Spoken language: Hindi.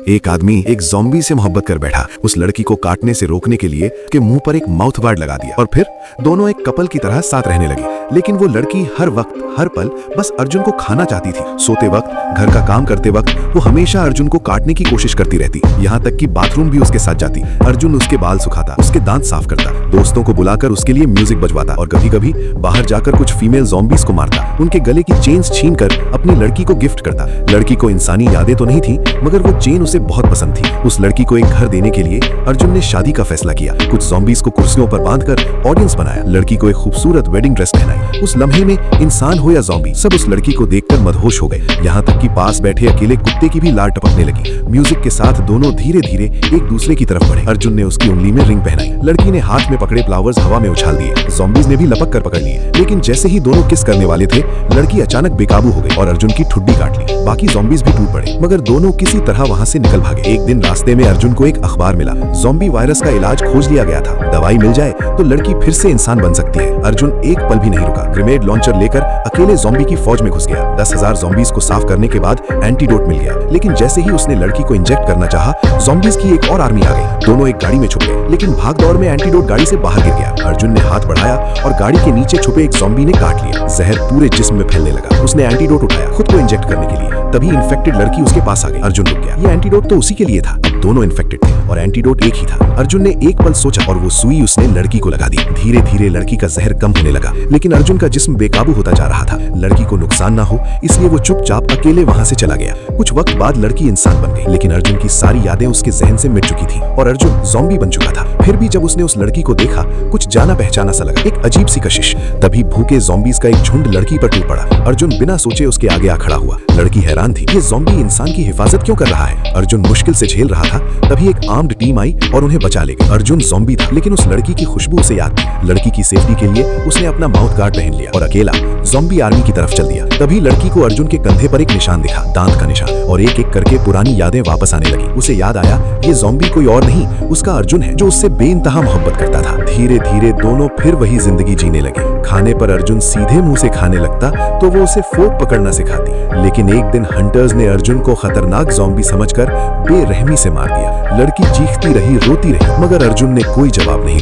एक आदमी एक ज़ॉम्बी से मोहब्बत कर बैठा। उस लड़की को काटने से रोकने के लिए के मुंह पर एक माउथ गार्ड लगा दिया और फिर दोनों एक कपल की तरह साथ रहने लगे। लेकिन वो लड़की हर वक्त हर पल बस अर्जुन को खाना चाहती थी। सोते वक्त, घर का काम करते वक्त वो हमेशा अर्जुन को काटने की कोशिश करती रहती, यहाँ तक कि बाथरूम भी उसके साथ जाती। अर्जुन उसके बाल सुखाता, उसके दांत साफ करता, दोस्तों को बुलाकर उसके लिए म्यूजिक बजवाता और कभी-कभी बाहर जाकर कुछ फीमेल ज़ॉम्बीज को मारता, उनके गले की चेन्स छीनकर अपनी लड़की को गिफ्ट करता। लड़की को इंसानी यादें तो नहीं थी, मगर वो चेन उसे बहुत पसंद थी। उस लड़की को एक घर देने के लिए अर्जुन ने शादी का फैसला किया। कुछ ज़ॉम्बीज को कुर्सियों पर बांधकर ऑडियंस बनाया, लड़की को एक खूबसूरत वेडिंग ड्रेस पहनाई। उस लम्हे में इंसान हो या ज़ॉम्बी, सब उस लड़की को देखकर मदहोश हो गए, यहाँ तक कि पास बैठे अकेले कुत्ते की भी लार टपकने लगी। म्यूजिक के साथ दोनों धीरे-धीरे एक दूसरे की तरफ बढ़े। अर्जुन ने उसकी उंगली में रिंग पहनाई, लड़की ने हाथ में पकड़े फ्लावर्स हवा में उछाल दिए। ज़ॉम्बीज ने भी लपक कर पकड़ लिए, लेकिन जैसे ही दोनों किस करने वाले थे, लड़की अचानक बेकाबू हो गई और अर्जुन की ठुड्डी काट ली। बाकी ज़ॉम्बीज भी टूट पड़े, मगर दोनों किसी तरह वहां से निकल भागे। एक दिन रास्ते में अर्जुन को एक अखबार मिला, ज़ॉम्बी वायरस का इलाज खोज लिया गया था। दवाई मिल जाए तो लड़की फिर से इंसान बन सकती है। अर्जुन एक पल भी नहीं रुका, ग्रेनेड लॉन्चर लेकर अकेले ज़ॉम्बी की फौज में घुस गया। 10,000 ज़ॉम्बीज को साफ करने के बाद एंटीडोट मिल गया, लेकिन जैसे ही उसने लड़की को इंजेक्ट करना चाहा, ज़ॉम्बीज की एक और आर्मी आ गई। दोनों एक गाड़ी में छुप गए, लेकिन भाग दौड़ में एंटीडोट गाड़ी से बाहर गिर गया। अर्जुन ने हाथ बढ़ाया और गाड़ी के नीचे छुपे एक ज़ॉम्बी ने काट लिया। जहर पूरे जिस्म में फैलने लगा। उसने एंटीडोट उठाया खुद को इंजेक्ट करने के लिए, तभी इन्फेक्टेड लड़की उसके पास आ गई। अर्जुन रुक गया, ये एंटीडोट तो उसी के लिए था। अब दोनों इन्फेक्टेड थे और एंटीडोट एक ही था। अर्जुन ने एक पल सोचा और वो सुई उसने लड़की को लगा दी। धीरे धीरे लड़की का जहर कम होने लगा, लेकिन अर्जुन का जिस्म बेकाबू होता जा रहा था। लड़की को नुकसान ना हो इसलिए वो चुपचाप अकेले वहां से चला गया। कुछ वक्त बाद लड़की इंसान बन गई, लेकिन अर्जुन की सारी यादें उसके जहन से मिट चुकी थी और अर्जुन ज़ॉम्बी बन चुका था। फिर भी जब उसने उस लड़की को देखा, कुछ जाना पहचाना सा लगा, एक अजीब सी कशिश। तभी भूखे ज़ॉम्बीज का एक झुंड लड़की पर टूट पड़ा। अर्जुन बिना सोचे उसके आगे आ खड़ा हुआ। लड़की हैरान थी, ये ज़ॉम्बी इंसान की हिफाजत क्यों कर रहा है। अर्जुन मुश्किल से झेल रहा था, तभी एक आर्म्ड टीम आई और उन्हें बचा ले गई। अर्जुन ज़ॉम्बी था, लेकिन उस लड़की की खुशबू उसे याद थी। लड़की की सेफ्टी के लिए उसने अपना माउथ गार्ड पहन लिया और अकेला ज़ॉम्बी आर्मी की तरफ चल दिया। तभी लड़की को अर्जुन के कंधे पर एक निशान दिखा, दांत का निशान, और एक एक करके पुरानी यादें वापस आने लगी। उसे याद आया, ये ज़ॉम्बी कोई और नहीं, उसका अर्जुन है, जो उससे बेइंतहा मोहब्बत करता था। धीरे धीरे दोनों फिर वही जिंदगी जीने लगे। खाने पर अर्जुन सीधे मुंह से खाने लगता तो वो उसे फोक पकड़ना सिखाती, लेकिन एक दिन हंटर्स ने अर्जुन को खतरनाक ज़ॉम्बी समझकर बेरहमी से मार दिया। लड़की चीखती रही, रोती रही, मगर अर्जुन ने कोई जवाब नहीं